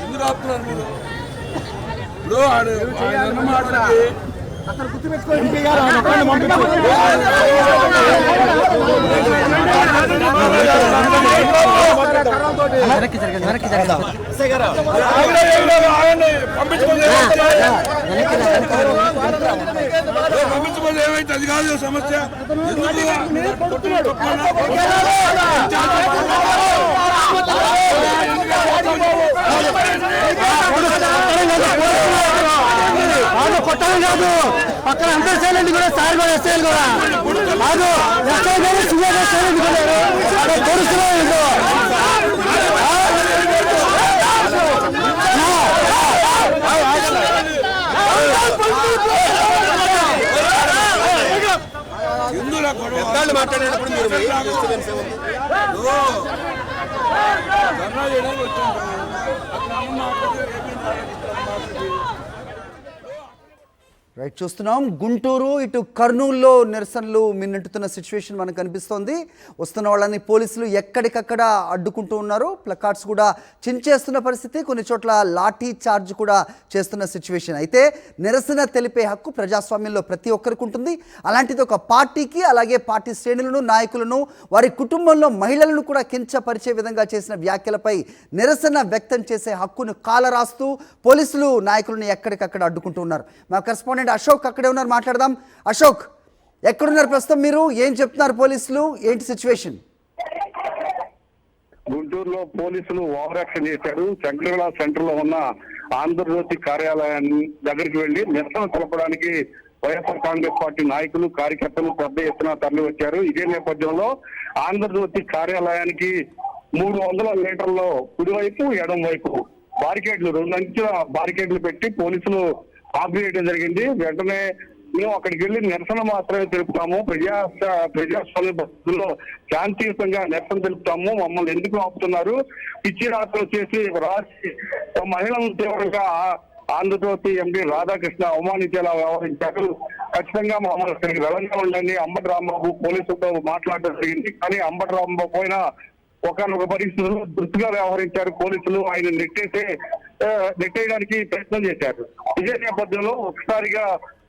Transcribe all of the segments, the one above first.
ఎందుకు ఆపుతున్నారు మీరు? ఇప్పుడు ఆడు మాటలకి అక్కడ గుర్తుపెట్టుకోండి. పంపించబోతే ఏమైతే అది కాదు సమస్య. కొట్టడం కాదు, పక్కన అంతా చేయాలండి కూడా, సార్ కూడా ఎస్ఐలు కూడా కాదు, ఎస్ఐ గారు సీఏ గారు చేయాలండి కూడా పొడుస్తున్నాడు. మాట్లాడేటప్పుడు మీరు ధర్నా చేయడానికి వచ్చాను. రైట్, చూస్తున్నాం గుంటూరు ఇటు కర్నూలులో నిరసనలు మిన్నెట్టుతున్న సిచ్యువేషన్ మనకు కనిపిస్తోంది. వస్తున్న వాళ్ళని పోలీసులు ఎక్కడికక్కడ అడ్డుకుంటూ ఉన్నారు, ప్లకార్డ్స్ కూడా చించేస్తున్న పరిస్థితి, కొన్ని చోట్ల లాఠీ చార్జ్ కూడా చేస్తున్న సిచ్యువేషన్. అయితే నిరసన తెలిపే హక్కు ప్రజాస్వామ్యంలో ప్రతి ఒక్కరికి ఉంటుంది. అలాంటిది ఒక పార్టీకి, అలాగే పార్టీ శ్రేణులను, నాయకులను, వారి కుటుంబంలో మహిళలను కూడా కించపరిచే విధంగా చేసిన వ్యాఖ్యలపై నిరసన వ్యక్తం చేసే హక్కును కాలరాస్తూ పోలీసులు నాయకులను ఎక్కడికక్కడ అడ్డుకుంటూ ఉన్నారు. మా కరెస్పాండెంట్ అశోక్ అక్కడే ఉన్నారు, మాట్లాడదాం. అశోక్, ఎక్కడున్నారు ప్రస్తుతం మీరు? ఏం చెప్తున్నారు పోలీసులు? ఏంటి సిచ్యువేషన్? గుంటూరులో పోలీసులు ఓవర్ యాక్షన్ చేశారు. శంకరగడ సెంటర్ లో ఉన్న ఆంధ్రజ్యోతి కార్యాలయాన్ని దగ్గరికి వెళ్లి నిరసన తెలపడానికి వైఎస్ఆర్ కాంగ్రెస్ పార్టీ నాయకులు, కార్యకర్తలు పెద్ద ఎత్తున తరలి వచ్చారు. ఇదే నేపథ్యంలో ఆంధ్రజ్యోతి కార్యాలయానికి 300 మీటర్లో కుడివైపు, ఎడం వైపు బారికేడ్లు, 2 అంచెల బారికేడ్లు పెట్టి పోలీసులు ఆపేయడం జరిగింది. వెంటనే మేము అక్కడికి వెళ్లి నిరసన మాత్రమే తెలుపుతాము, ప్రజాస్వామ్య పద్ధతిలో శాంతియుతంగా నిరసన తెలుపుతాము, మమ్మల్ని ఎందుకు ఆపుతున్నారు, పిచ్చి రాత్రులు చేసి రాసి మహిళలను తీవ్రంగా ఆంధ్రజ్యోతి ఎంపీ రాధాకృష్ణ అవమానించేలా వ్యవహరించారు. ఖచ్చితంగా మమ్మల్ని అక్కడికి వెళ్ళగా ఉండండి అంబటి రాంబాబు పోలీసులతో మాట్లాడడం జరిగింది. కానీ అంబటి రాంబాబు పైన ఒకనొక పరిస్థితుల్లో దురుసుగా వ్యవహరించారు పోలీసులు. ఆయన నెట్టేయడానికి ప్రయత్నం చేశారు. ఇదే నేపథ్యంలో ఒకసారిగా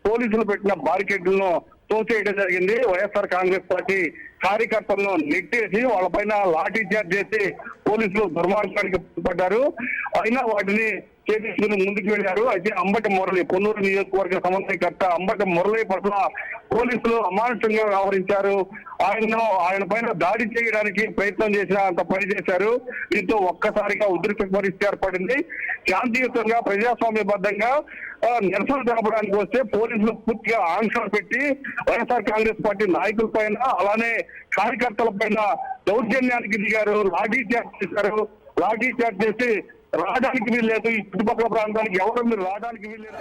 పోలీసులు పెట్టిన బారికేడ్లను తోచేయడం జరిగింది. వైఎస్ఆర్ కాంగ్రెస్ పార్టీ కార్యకర్తలను నెట్టేసి వాళ్ళపైన లాఠీ చార్జ్ చేసి పోలీసులు దుర్మార్గానికి పడ్డారు. అయినా వాటిని చేపించుకుని ముందుకు వెళ్లారు. అయితే అంబటి మురళి, పొన్నూరు నియోజకవర్గ సమన్వయకర్త అంబటి మురళి పట్ల పోలీసులు అమానుషంగా వ్యవహరించారు. ఆయన పైన దాడి చేయడానికి ప్రయత్నం చేసినా అంత పని చేశారు. దీంతో ఒక్కసారిగా ఉద్రిక్త పరిస్థితి ఏర్పడింది. శాంతియుతంగా ప్రజాస్వామ్యబద్ధంగా నిరసన తెలపడానికి వస్తే పోలీసులు పూర్తిగా ఆంక్షలు పెట్టి వైఎస్ఆర్ కాంగ్రెస్ పార్టీ నాయకుల పైన, అలానే కార్యకర్తల పైన దౌర్జన్యానికి దిగారు. లాఠీ చార్జ్ చేశారు. లాఠీ చార్జ్ చేసి రావడానికి వీల్లేదు, ఈ చుట్టుపక్కల ప్రాంతానికి ఎవరు మీరు రావడానికి వీల్లేదు.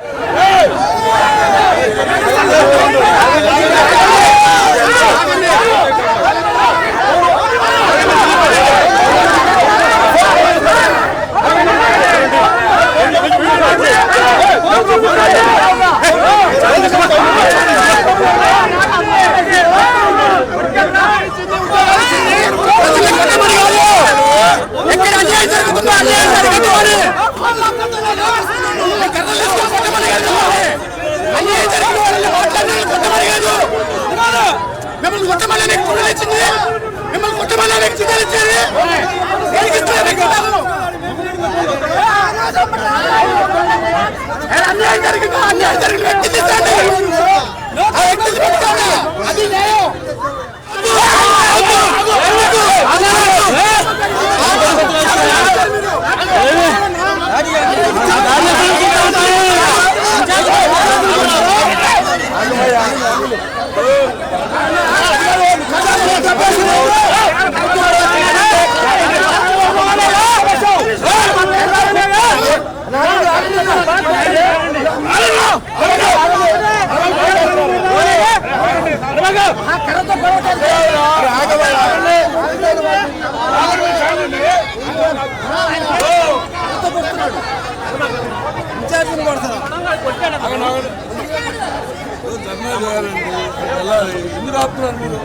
ధర్నా చేయాలండి, వెళ్ళాలి. ఎందుకు ఆపుతున్నారు మీరు?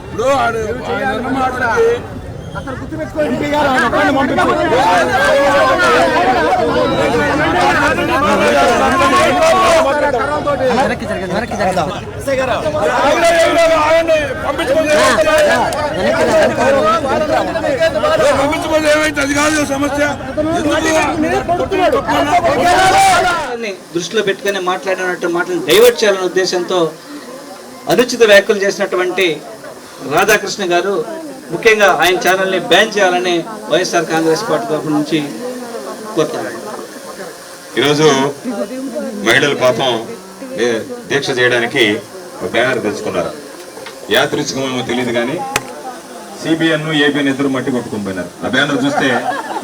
ఇప్పుడు ఆయన మాట్లాడి పంపించబోతే ఏమైతే అది కాదు సమస్య. దృష్టిలో పెట్టుకుని మాట్లాడినట్టు మాటలు డైవర్ట్ చేయాలనే ఉద్దేశంతో అనుచిత వ్యాఖ్యలు చేసినటువంటి రాధాకృష్ణ గారు ముఖ్యంగా ఆయన ఛానల్ని బ్యాన్ చేయాలని వైఎస్ఆర్ కాంగ్రెస్ పార్టీ తరఫు నుంచి కోరుతున్నారు. ఈరోజు మహిళలు పాపం దీక్ష చేయడానికి ఒక బ్యానర్ తెచ్చుకున్నారు. యాదృచ్ఛికమేమో తెలియదు కానీ సిబిఎన్ ఏబిఎన్ ఇద్దరు మట్టి కొట్టుకుని పోయినారు. ఆ బ్యానర్ చూస్తే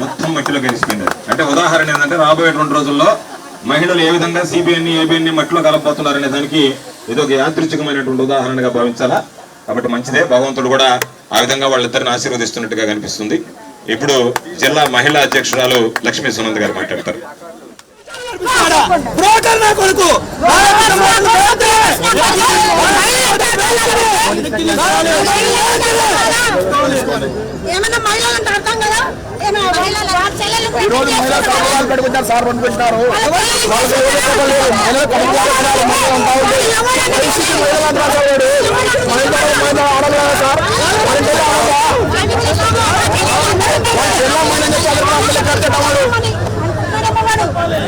మొత్తం మట్టిలో కలిసిపోయినారు. అంటే ఉదాహరణ ఏంటంటే రాబోయే 2 రోజుల్లో మహిళలు ఏ విధంగా సిబిఎన్ ఏబిఎన్ మట్టిలో కలపబోతున్నారు అనే దానికి ఇది ఒక యాదృచ్ఛికమైనటువంటి ఉదాహరణగా భావించాలా. కాబట్టి మంచిదే, భగవంతుడు కూడా ఆ విధంగా వాళ్ళిద్దరిని ఆశీర్వదిస్తున్నట్టుగా కనిపిస్తుంది. ఇప్పుడు జిల్లా మహిళా అధ్యక్షురాలు లక్ష్మీ సునంద్ గారు మాట్లాడతారు. ఏమన్నా మహిళలంటే అర్థం కదా, సార్ పంపించారు.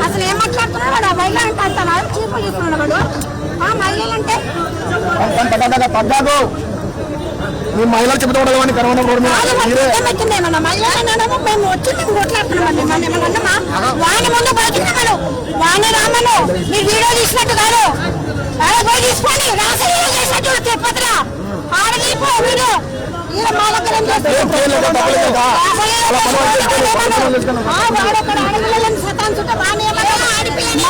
అసలు ఏం మాట్లాడుతున్నాడు? ఆ మహిళ అంటే అంటున్నాడు, చీపు చూస్తున్నాడు. ఆ మహిళలంటే తగ్గాకు మీ మహిళలు చెబుతూ ఉండదు కరోనా ఏమన్నా మహిళలు మేము వచ్చి మేము కొట్లాడుతున్నామండి. మన ఏమన్నా వాని ముందు బయటమను, వాని రామను మీరు వీడియో తీసినట్టు కాదు, పోయి తీసుకోండి. రాసలీల చేసినట్టు తిరుపతిలో ఆడదీపో మీరు మా దగ్గర వాడొక్కడ ఆడపిల్లలను సతాంచుంటే వాని ఏమన్నా ఆడిపిల్లని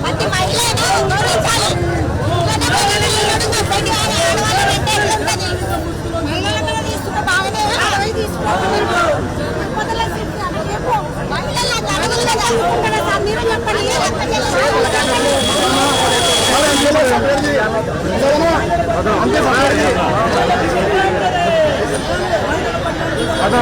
ప్రతి మహిళను గౌరవించాలి. మహిళల మీద తీసుకుంటే బాగానే అడవి తీసుకుంటారు. మహిళలు అడవులుగా చదువుకుంటారా సార్? మీరు చెప్పండి. అదే